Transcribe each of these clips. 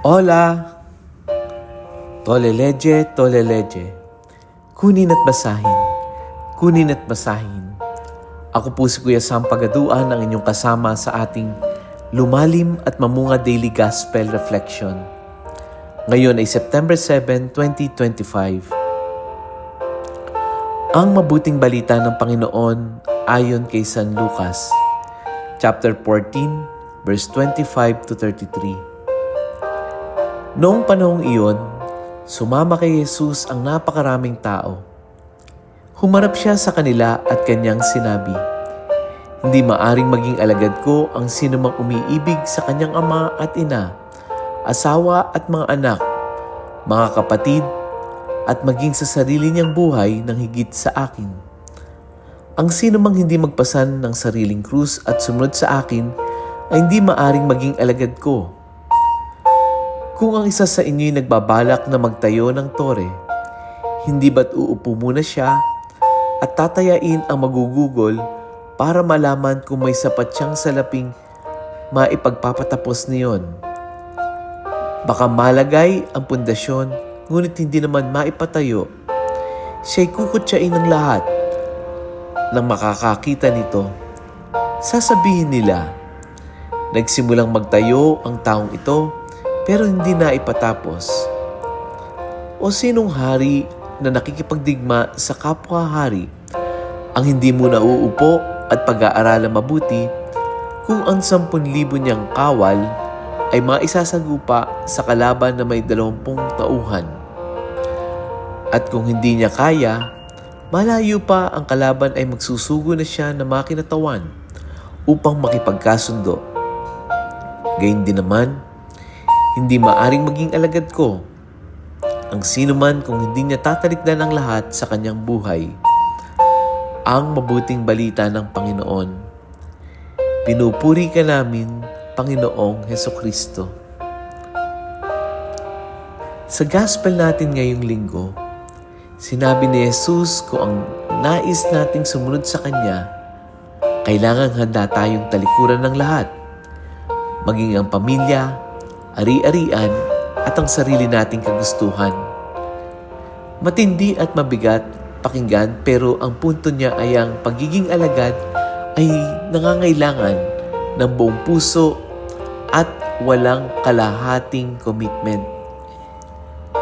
Hola! Toleleje, toleleje. Kunin at basahin. Kunin at basahin. Ako po si Kuya Sam Pagaduan, ang inyong kasama sa ating lumalim at mamunga Daily Gospel Reflection. Ngayon ay September 7, 2025. Ang mabuting balita ng Panginoon ayon kay San Lucas, chapter 14, verse 25 to 33. Noong panahong iyon, sumama kay Jesus ang napakaraming tao. Humarap siya sa kanila at kanyang sinabi, "Hindi maaring maging alagad ko ang sinumang umiibig sa kanyang ama at ina, asawa at mga anak, mga kapatid, at maging sa sarili niyang buhay ng higit sa akin. Ang sinumang hindi magpasan ng sariling krus at sumunod sa akin ay hindi maaring maging alagad ko. Kung ang isa sa inyo'y nagbabalak na magtayo ng tore, hindi ba't uupo muna siya at tatayain ang magugugol para malaman kung may sapat siyang salaping maipagpapatapos niyon? Baka malagay ang pundasyon, ngunit hindi naman maipatayo. Siya'y kukutsain ng lahat. Nang makakakita nito, sasabihin nila, nagsimulang magtayo ang taong ito, pero hindi na ipatapos. O sinong hari na nakikipagdigma sa kapwa-hari ang hindi mo nauupo at pag-aaralan mabuti kung ang 10,000 niyang kawal ay maisasagupa sa kalaban na may 20 tauhan? At kung hindi niya kaya, malayo pa ang kalaban ay magsusugo na siya ng mga kinatawan upang makipagkasundo. Gayun din naman, hindi maaring maging alagad ko ang sino man kung hindi niya tatalikdan ang lahat sa kanyang buhay. Ang mabuting balita ng Panginoon. Pinupuri ka namin, Panginoong Hesukristo. Sa gospel natin ngayong linggo, sinabi ni Jesus kung ang nais nating sumunod sa Kanya, kailangan handa tayong talikuran ng lahat, maging ang pamilya, ari-arian at ang sarili nating kagustuhan. Matindi at mabigat pakinggan, pero ang punto niya ay ang pagiging alagad ay nangangailangan ng buong puso at walang kalahating commitment.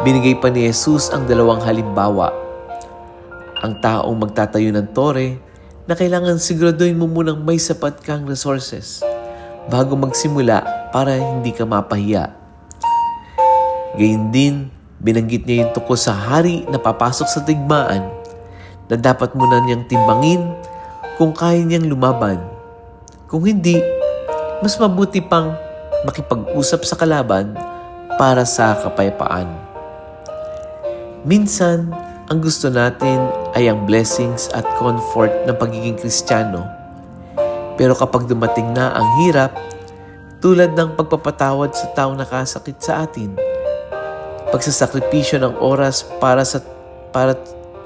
Binigay pa ni Jesus ang 2 halimbawa. Ang taong magtatayo ng tore na kailangan siguraduhin mo munang may sapat kang resources bago magsimula para hindi ka mapahiya. Gayun din, binanggit niya yung tungkol sa hari na papasok sa digmaan na dapat muna niyang timbangin kung kaya niyang lumaban. Kung hindi, mas mabuti pang makipag-usap sa kalaban para sa kapayapaan. Minsan, ang gusto natin ay ang blessings at comfort ng pagiging Kristiyano. Pero kapag dumating na ang hirap, tulad ng pagpapatawad sa taong nakasakit sa atin, pagsasakripisyo ng oras para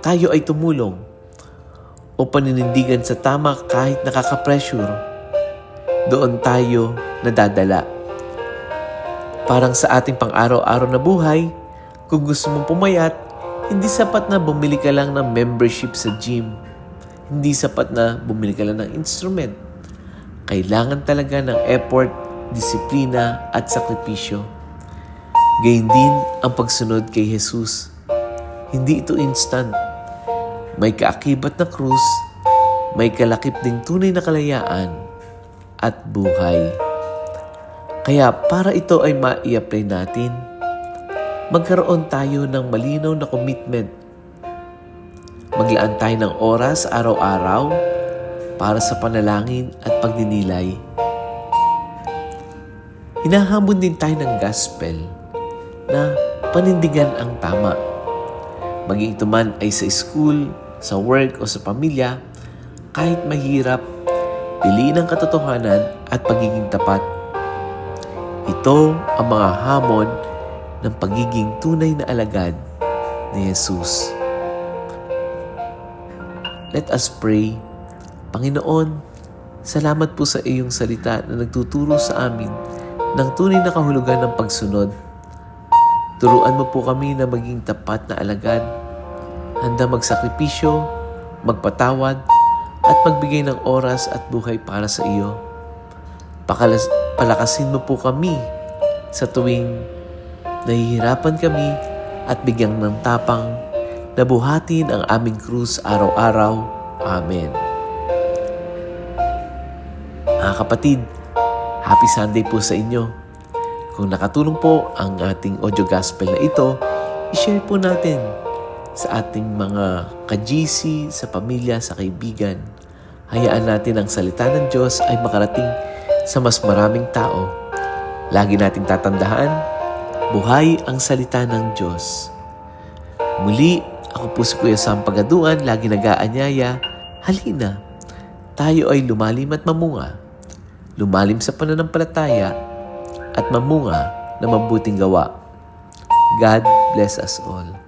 tayo ay tumulong, o paninindigan sa tama kahit nakaka-pressure, doon tayo nadadala. Parang sa ating pang-araw-araw na buhay, kung gusto mong pumayat, hindi sapat na bumili ka lang ng membership sa gym. Hindi sapat na bumili ka lang ng instrument. Kailangan talaga ng effort, disiplina at sakripisyo. Gayun din ang pagsunod kay Jesus. Hindi ito instant. May kaakibat na krus, may kalakip ding tunay na kalayaan at buhay. Kaya para ito ay ma-i-apply natin, magkaroon tayo ng malinaw na commitment. Maglaan tayo ng oras araw-araw para sa panalangin at pagdinilay. Hinahamon din tayo ng gospel na panindigan ang tama. Maging ito man ay sa school, sa work o sa pamilya, kahit mahirap, piliin ang katotohanan at pagiging tapat. Ito ang mga hamon ng pagiging tunay na alagad ni Jesus. Let us pray. Panginoon, salamat po sa iyong salita na nagtuturo sa amin ng tunay na kahulugan ng pagsunod. Turuan mo po kami na maging tapat na alagad, handa magsakripisyo, magpatawad, at magbigay ng oras at buhay para sa iyo. Palakasin mo po kami sa tuwing nahihirapan kami at bigyang ng tapang na buhatin ang aming krus araw-araw. Amen. Mga kapatid, Happy Sunday po sa inyo. Kung nakatulong po ang ating audio gospel na ito, i-share po natin sa ating mga ka-GC, sa pamilya, sa kaibigan. Hayaan natin ang salita ng Diyos ay makarating sa mas maraming tao. Lagi nating tatandaan, buhay ang salita ng Diyos. Muli, ako po si Kuya Sam Pagaduan, lagi nag-aanyaya. Halina, tayo ay lumalim at mamunga. Lumalim sa pananampalataya at mamunga na mabuting gawa. God bless us all.